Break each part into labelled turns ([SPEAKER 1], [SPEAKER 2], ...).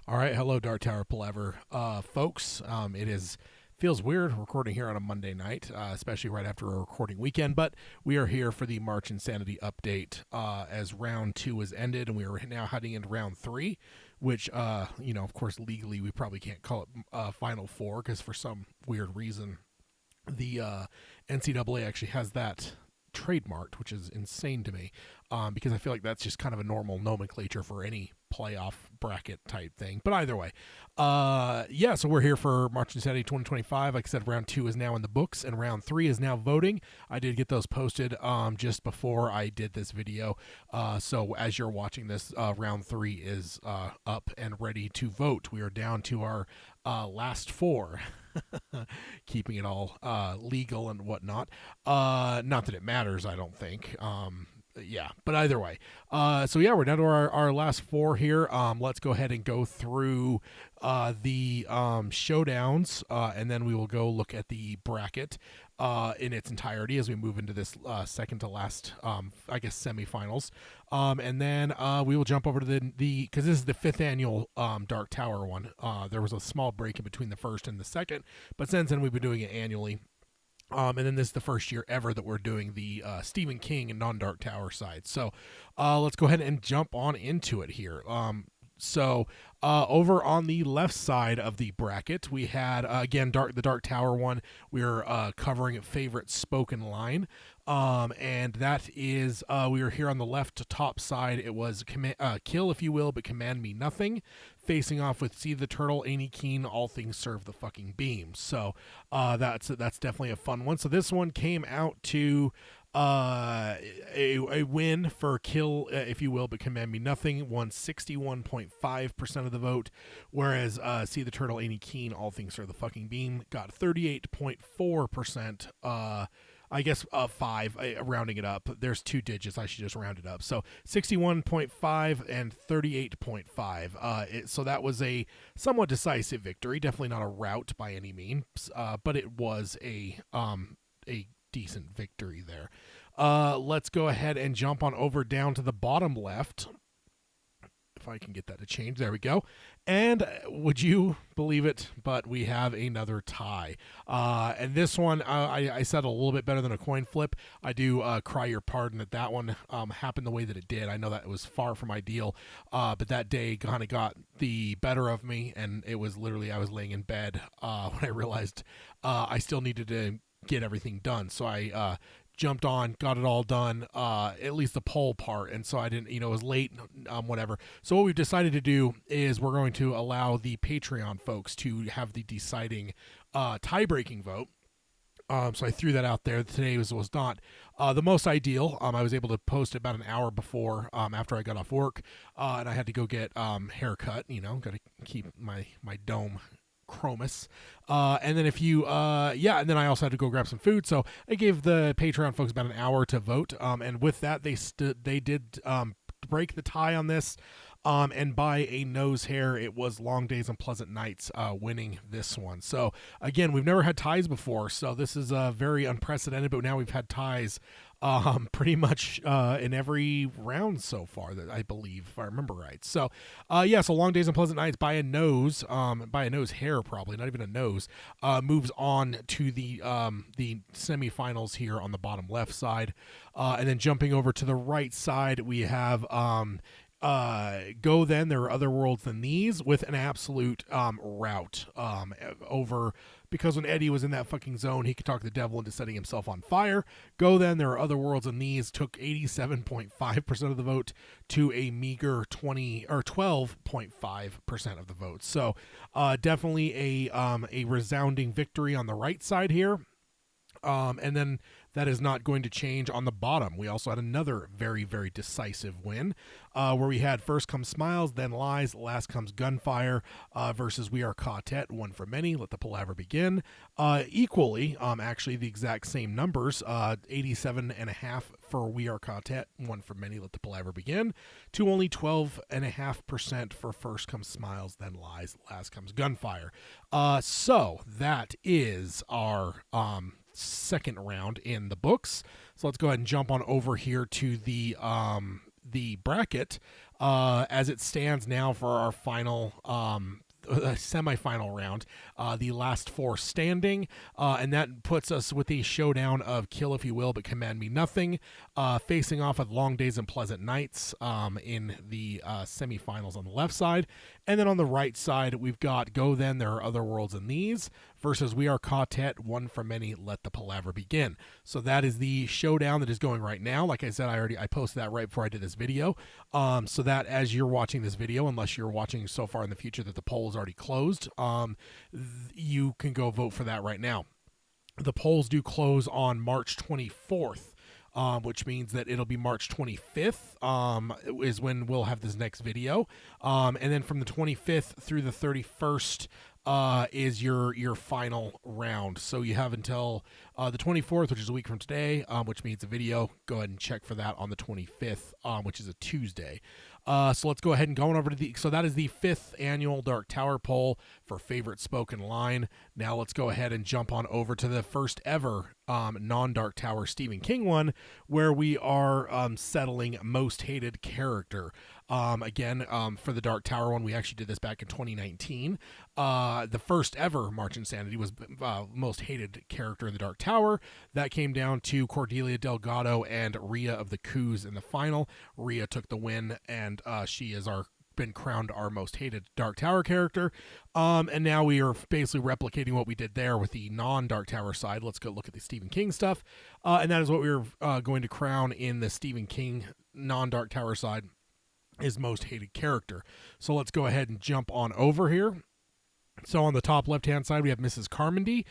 [SPEAKER 1] All right, hello, Dark Tower Palaver, folks. Feels weird recording here on a Monday night, especially right after a recording weekend. But we are here for the March Insanity update as round two has ended, and we are now heading into round three, which of course, legally we probably can't call it Final Four because for some weird reason the NCAA actually has that trademarked, which is insane to me, because I feel like that's just kind of a normal nomenclature for any playoff bracket type thing. But either way, so we're here for March Insanity 2025. Like I said, round two is now in the books, and round three is now voting. I did get those posted just before I did this video. So as you're watching this, round three is up and ready to vote. We are down to our last four. Keeping it all legal and whatnot. Not that it matters, I don't think. But either way. We're down to our last four here. Let's go ahead and go through the showdowns, and then we will go look at the bracket in its entirety as we move into this second to last, semifinals. And then we will jump over to the because this is the fifth annual Dark Tower one. There was a small break in between the first and the second, but since then we've been doing it annually. And then this is the first year ever that we're doing the Stephen King and non-Dark Tower side. So let's go ahead and jump on into it here. Over on the left side of the bracket, we had again the Dark Tower one. We're covering favorite spoken line, and that is we were here on the left top side. It was kill if you will, but command me nothing. Facing off with See the Turtle, Annie Keen, All Things Serve the Fucking Beam. So that's definitely a fun one. So this one came out to a win for Kill if you will, but Command Me Nothing won 61.5% of the vote, whereas See the Turtle, Annie Keen, All Things Serve the Fucking Beam got 38.4%. Rounding it up. There's two digits. I should just round it up. So 61.5 and 38.5. So that was a somewhat decisive victory. Definitely not a rout by any means, but it was a decent victory there. Let's go ahead and jump on over down to the bottom left. If I can get that to change. There we go. And would you believe it, but we have another tie. And this one, I said a little bit better than a coin flip. I do cry your pardon that one happened the way that it did. I know that it was far from ideal, but that day kind of got the better of me, and it was literally I was laying in bed when I realized I still needed to get everything done. So I jumped on, got it all done, at least the poll part, and so I didn't, it was late, whatever. So what we've decided to do is we're going to allow the Patreon folks to have the deciding tie-breaking vote. So I threw that out there. Today was not the most ideal. I was able to post about an hour before, after I got off work, and I had to go get haircut. Got to keep my dome Chromus. And then and then I also had to go grab some food. So I gave the Patreon folks about an hour to vote. And with that, they did break the tie on this. And by a nose hair, it was Long Days and Pleasant Nights winning this one. So again, we've never had ties before, so this is very unprecedented. But now we've had ties pretty much in every round so far, that I believe, if I remember right. So so Long Days and Pleasant Nights by a nose hair, probably not even a nose, moves on to the semifinals here on the bottom left side, and then jumping over to the right side, we have Go Then There Are Other Worlds Than These with an absolute rout over, because when Eddie was in that fucking zone, he could talk the devil into setting himself on fire. Go Then There Are Other Worlds Than These took 87.5% of the vote to a meager 12.5% of the vote. So definitely a resounding victory on the right side here. And then that is not going to change on the bottom. We also had another very, very decisive win, where we had First Comes Smiles, Then Lies, Last Comes Gunfire versus We Are Quartet, One for Many, Let the Palaver Begin. Equally, actually the exact same numbers, 87.5 for We Are Quartet, One for Many, Let the Palaver Begin, to only 12.5% for First Comes Smiles, Then Lies, Last Comes Gunfire. So that is our second round in the books. So let's go ahead and jump on over here to the bracket. As it stands now for our final semifinal round, the last four standing, and that puts us with the showdown of Kill If You Will But Command Me Nothing, facing off with Long Days and Pleasant Nights in the semifinals on the left side. And then on the right side, we've got Go Then, There Are Other Worlds in These versus We Are Quartet, One for Many, Let the Palaver Begin. So that is the showdown that is going right now. Like I said, I posted that right before I did this video. So that as you're watching this video, unless you're watching so far in the future that the poll is already closed, you can go vote for that right now. The polls do close on March 24th. Which means that it'll be March 25th is when we'll have this next video. And then from the 25th through the 31st is your final round. So you have until the 24th, which is a week from today, which means a video. Go ahead and check for that on the 25th, which is a Tuesday. So let's go ahead and go on over to so that is the 5th annual Dark Tower poll for favorite spoken line. Now let's go ahead and jump on over to the first ever non-Dark Tower Stephen King one, where we are settling most hated character. Again, for the Dark Tower one, we actually did this back in 2019. The first ever March Insanity was most hated character in the Dark Tower. That came down to Cordelia Delgado and Rhea of the Coos in the final. Rhea took the win, and she is been crowned our most hated Dark Tower character. And now we are basically replicating what we did there with the non-Dark Tower side. Let's go look at the Stephen King stuff. And that is what we're going to crown in the Stephen King non-Dark Tower side is most hated character. So let's go ahead and jump on over here. So on the top left-hand side, we have Mrs. Carmody,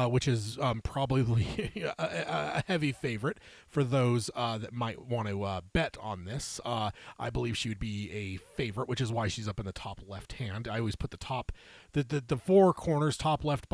[SPEAKER 1] which is probably a heavy favorite for those that might want to bet on this. I believe she would be a favorite, which is why she's up in the top left-hand. I always put the four corners, top left,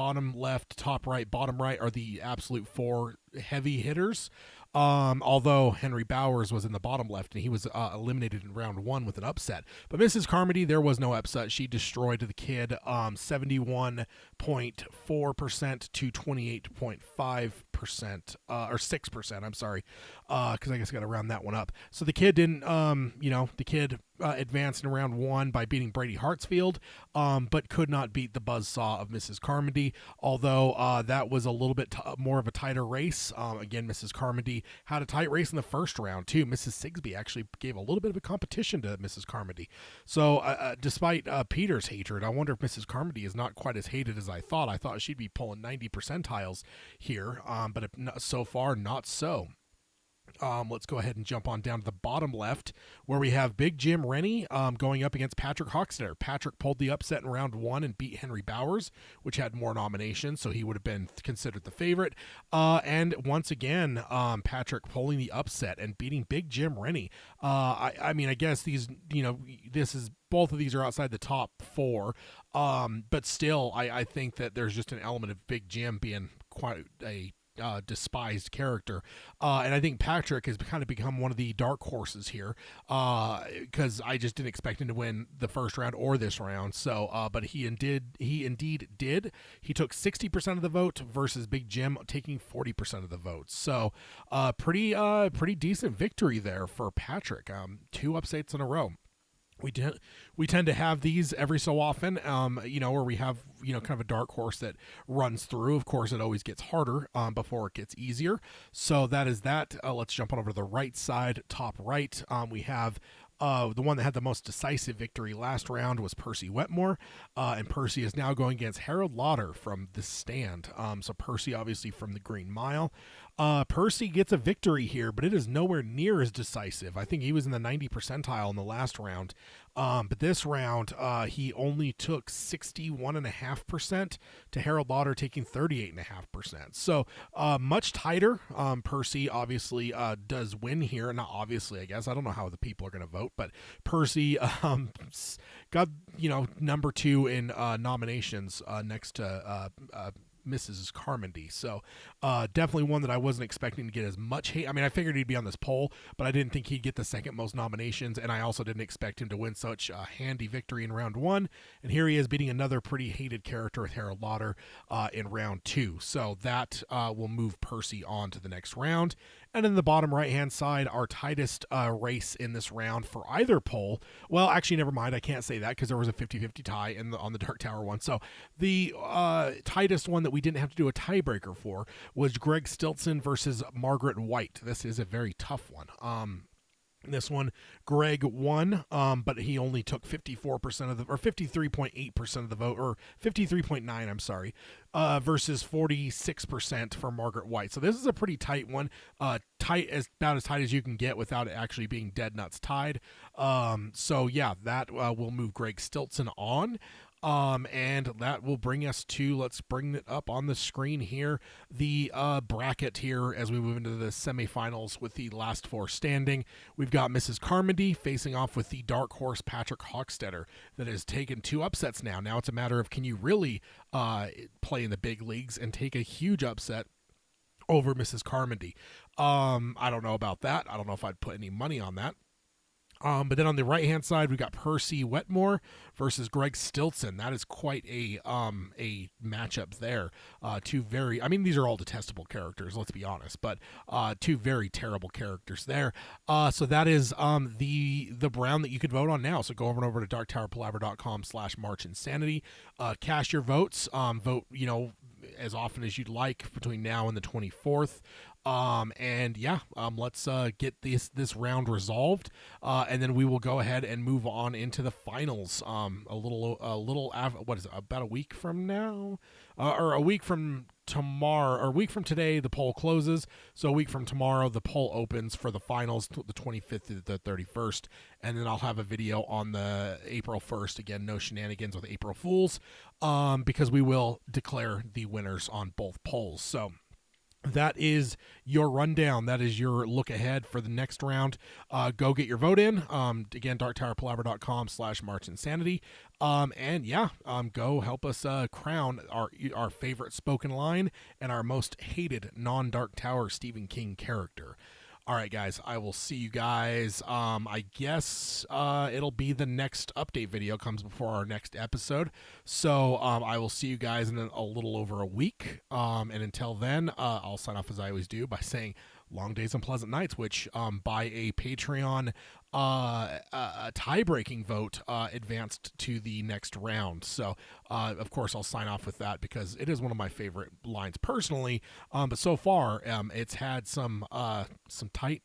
[SPEAKER 1] top right, bottom right, are the absolute four heavy hitters. Although Henry Bowers was in the bottom left and he was eliminated in round one with an upset. But Mrs. Carmody, there was no upset. She destroyed the kid 71.4% to 28.5%, or 6%, I'm sorry, because I guess I got to round that one up. So the kid didn't, the kid advanced in round one by beating Brady Hartsfield, but could not beat the buzzsaw of Mrs. Carmody, although that was a little bit more of a tighter race. Again, Mrs. Carmody had a tight race in the first round, too. Mrs. Sigsby actually gave a little bit of a competition to Mrs. Carmody. So despite Peter's hatred, I wonder if Mrs. Carmody is not quite as hated as I thought. I thought she'd be pulling 90 percentiles here, but so far, not so. Let's go ahead and jump on down to the bottom left, where we have Big Jim Rennie going up against Patrick Hockstetter. Patrick pulled the upset in round one and beat Henry Bowers, which had more nominations, so he would have been considered the favorite. And once again, Patrick pulling the upset and beating Big Jim Rennie. I mean, I guess both of these are outside the top four, but still, I think that there's just an element of Big Jim being quite a despised character, and I think Patrick has kind of become one of the dark horses here, because I just didn't expect him to win the first round or this round. So, but he indeed did. He took 60% of the vote versus Big Jim taking 40% of the votes. So, pretty decent victory there for Patrick. 2 upsets in a row. We tend to have these every so often, where we have, kind of a dark horse that runs through. Of course, it always gets harder before it gets easier. So that is that. Let's jump on over to the right side, top right. We have the one that had the most decisive victory last round was Percy Wetmore, and Percy is now going against Harold Lauder from The Stand. So Percy, obviously, from The Green Mile. Percy gets a victory here, but it is nowhere near as decisive. I think he was in the 90 percentile in the last round. But this round, he only took 61.5% to Harold Lauder taking 38.5%. So much tighter. Percy obviously does win here. Not obviously, I guess. I don't know how the people are going to vote, but Percy got, number 2 in nominations next to Mrs. Carmody. So definitely one that I wasn't expecting to get as much hate. I mean, I figured he'd be on this poll, but I didn't think he'd get the second most nominations, and I also didn't expect him to win such a handy victory in round 1. And here he is beating another pretty hated character with Harold Lauder in round 2. So that will move Percy on to the next round. And in the bottom right hand side, our tightest race in this round for either poll. Well, actually, never mind. I can't say that because there was a 50-50 tie on the Dark Tower one. So the tightest one that we didn't have to do a tiebreaker for was Greg Stilson versus Margaret White. This is a very tough one. This one, Greg won, but he only took 54% of the, or 53.8% of the vote, or 53.9, I'm sorry, versus 46% for Margaret White. So this is a pretty tight one, tight as about as tight as you can get without it actually being dead nuts tied. So yeah, that will move Greg Stilson on. And that will bring us to, let's bring it up on the screen here, the bracket here as we move into the semifinals with the last four standing. We've got Mrs. Carmody facing off with the dark horse Patrick Hochstetter that has taken 2 upsets now. Now it's a matter of, can you really play in the big leagues and take a huge upset over Mrs. Carmody? I don't know about that. I don't know if I'd put any money on that. But then on the right-hand side, we got Percy Wetmore versus Greg Stilson. That is quite a matchup there. Two very, I mean, these are all detestable characters, let's be honest, but 2 very terrible characters there. So that is the round that you could vote on now. So go over to darktowerpalaver.com/marchinsanity. Cast your votes. Vote, as often as you'd like between now and the 24th. And yeah, let's get this round resolved, and then we will go ahead and move on into the finals. What is it? About a week from now, or a week from tomorrow, or a week from today, the poll closes. So a week from tomorrow, the poll opens for the finals, the 25th to the 31st, and then I'll have a video on the April 1st. Again, no shenanigans with April Fools, because we will declare the winners on both polls. So that is your rundown. That is your look ahead for the next round. Go get your vote in. Again, darktowerpalaver.com/marchinsanity. And yeah, go help us crown our favorite spoken line and our most hated non-Dark Tower Stephen King character. All right, guys, I will see you guys. I guess it'll be the next update video comes before our next episode. So I will see you guys in a little over a week. And until then, I'll sign off as I always do by saying long days and pleasant nights, which by a Patreon a tie-breaking vote advanced to the next round. So of course I'll sign off with that because it is one of my favorite lines personally, but so far it's had some tight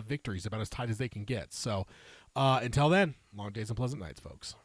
[SPEAKER 1] victories, about as tight as they can get. So until then, long days and pleasant nights, folks.